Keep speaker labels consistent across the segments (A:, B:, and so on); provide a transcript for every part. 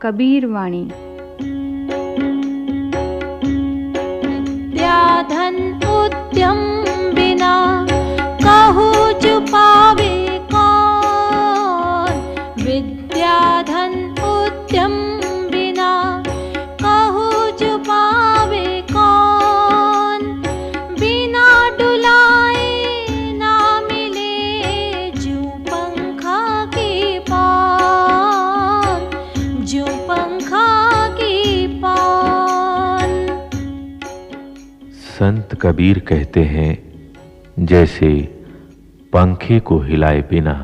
A: कबीर वाणी।
B: विद्या धन उद्यम बिना कहूँ छुपावे कौन। विद्या धन उद्यम बिना कहूँ छुपावे कौन। बिना डुलाए ना मिले जू पंखा की पान। जू पंखा की पान।
C: संत कबीर कहते हैं, जैसे पंखे को हिलाए बिना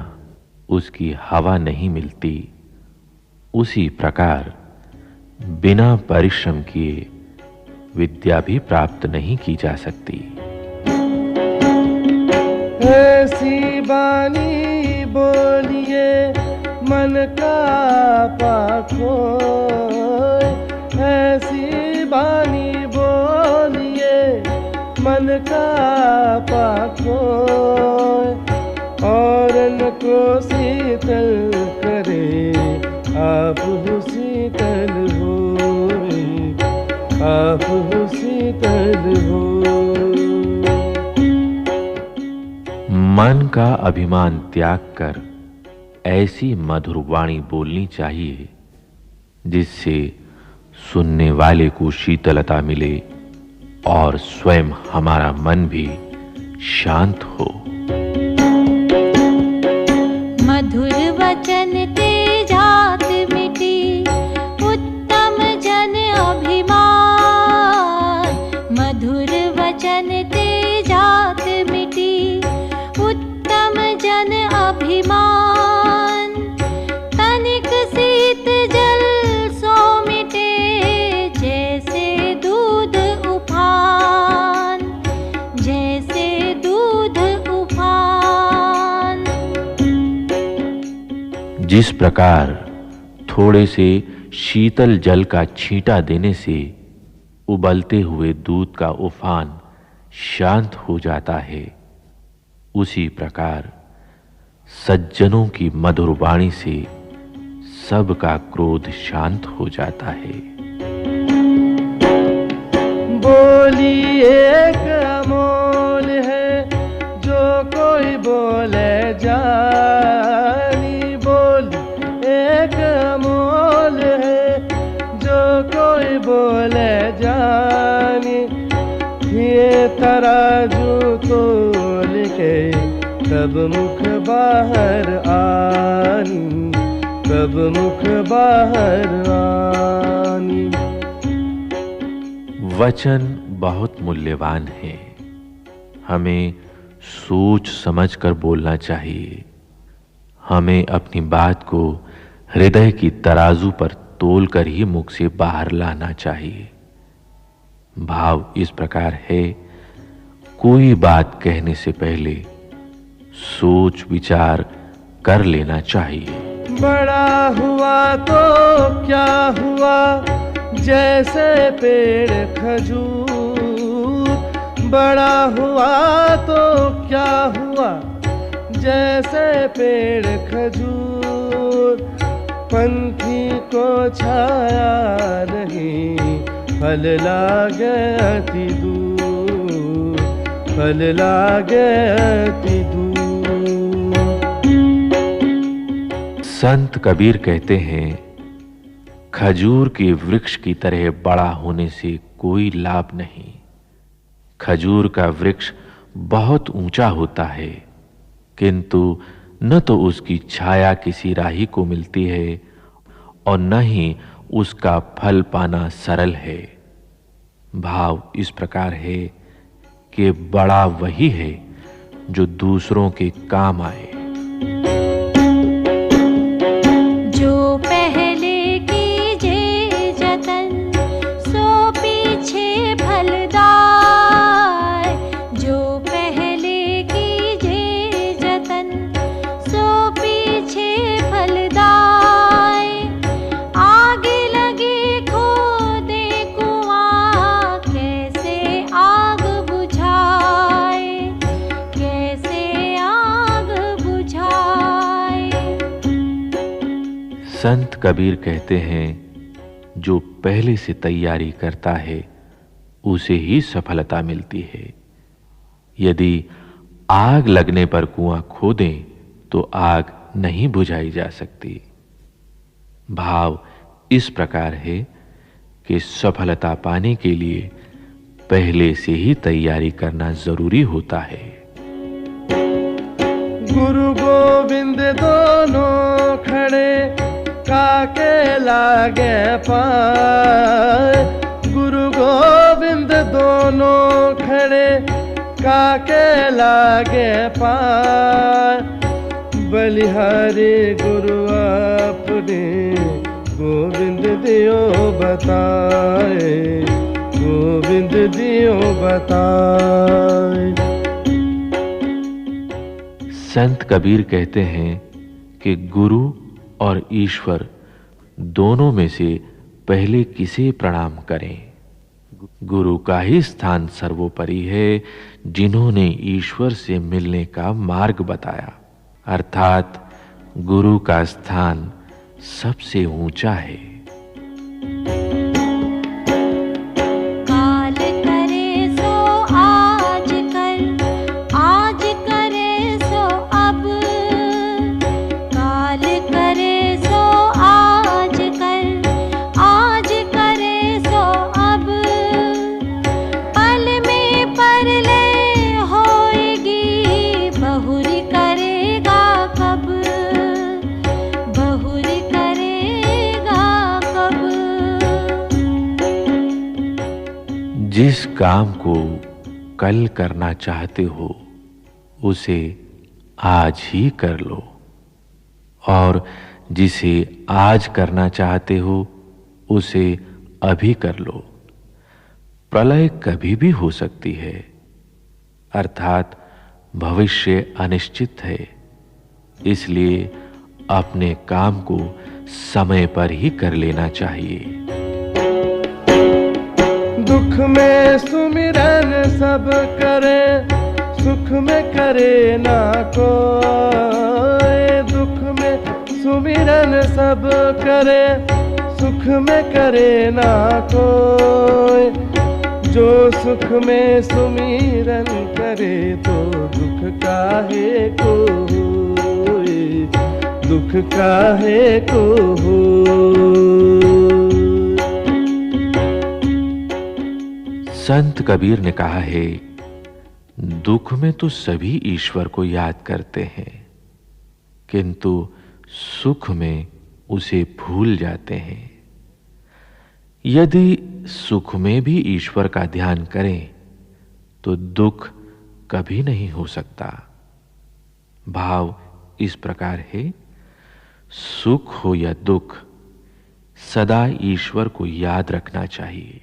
C: उसकी हवा नहीं मिलती, उसी प्रकार बिना परिश्रम किए विद्या भी प्राप्त नहीं की जा सकती।
D: ऐसी बानी बोलिए मन का पाखो। ऐसी बानी बोलिए मन का पाखो। औरन को शीतल करे आप हो शीतल होए। आप हो शीतल हो।
C: मन का अभिमान त्याग कर ऐसी मधुर वाणी बोलनी चाहिए जिससे सुनने वाले को शीतलता मिले और स्वयं हमारा मन भी शांत हो।
B: मधुर वचन ते जात मिटी उत्तम जन अभिमान। मधुर वचन ते जात मिटी उत्तम जन अभिमान। तनिक शीत जल सो मिटे जैसे दूध उफान। जैसे दूध उफान।
C: जिस प्रकार थोड़े से शीतल जल का छींटा देने से उबलते हुए दूध का उफान शांत हो जाता है, उसी प्रकार सज्जनों की मधुर वाणी से सबका क्रोध शांत हो जाता है।
D: बोली एक अमोल है जो कोई बोले जानी। बोली एक अमोल है जो कोई बोले जानी। ये तराजू तोल के तब मुख बाहर आनी। तब मुख बाहर आनी।
C: वचन बहुत मूल्यवान है। हमें सोच समझकर बोलना चाहिए। हमें अपनी बात को हृदय की तराजू पर तोलकर ही मुख से बाहर लाना चाहिए। भाव इस प्रकार है, कोई बात कहने से पहले सोच विचार कर लेना चाहिए।
D: बड़ा हुआ तो क्या हुआ जैसे पेड़ खजूर। बड़ा हुआ तो क्या हुआ जैसे पेड़ खजूर। पंथी को छाया नहीं फल लागे अति दूर। फल लागे अति दूर।
C: संत कबीर कहते हैं, खजूर के वृक्ष की तरह बड़ा होने से कोई लाभ नहीं। खजूर का वृक्ष बहुत ऊंचा होता है, किंतु न तो उसकी छाया किसी राही को मिलती है और न ही उसका फल पाना सरल है। भाव इस प्रकार है कि बड़ा वही है जो दूसरों के काम आए।
B: जो पहले कीजे जतन सो पीछे फलदाय। जो पहले कीजे जतन सो पीछे फलदाय। आगे लगे खो दे कुआं कैसे आग बुझाए। कैसे आग बुझाए।
C: संत कबीर कहते हैं, जो पहले से तैयारी करता है उसे ही सफलता मिलती है। यदि आग लगने पर कुआं खोदें तो आग नहीं बुझाई जा सकती। भाव इस प्रकार है कि सफलता पाने के लिए पहले से ही तैयारी करना जरूरी होता है।
D: गुरु गोविंद दोनों खड़े काके लागे पाए। गुरु गोविंद दोनों खड़े काके लागे पाए। बलिहारी गुरु अपने गोविंद दियो बताए। गोविंद दियो बताए।
C: संत कबीर कहते हैं कि गुरु और ईश्वर दोनों में से पहले किसे प्रणाम करें। गुरु का ही स्थान सर्वोपरि है, जिन्होंने ईश्वर से मिलने का मार्ग बताया, अर्थात गुरु का स्थान सबसे ऊंचा है।
B: काल करे सो आज कर, आज करे सो अब। काल करे सो आज कर, आज करे सो अब। पल में परले होएगी, बहुरी करेगा कब। बहुरी करेगा कब।
C: जिस काम को कल करना चाहते हो उसे आज ही कर लो, और जिसे आज करना चाहते हो उसे अभी कर लो। प्रलय कभी भी हो सकती है, अर्थात भविष्य अनिश्चित है, इसलिए अपने काम को समय पर ही कर लेना चाहिए।
D: दुख में सुमिरन सब करे, सुख में करे ना कोई। दुख में सुमिरन सब करे, सुख में करे ना कोई। जो सुख में सुमिरन करे तो दुख काहे को होए। दुख काहे को होए।
C: संत कबीर ने कहा है, दुख में तो सभी ईश्वर को याद करते हैं, किंतु सुख में उसे भूल जाते हैं। यदि सुख में भी ईश्वर का ध्यान करें तो दुख कभी नहीं हो सकता। भाव इस प्रकार है, सुख हो या दुख, सदा ईश्वर को याद रखना चाहिए।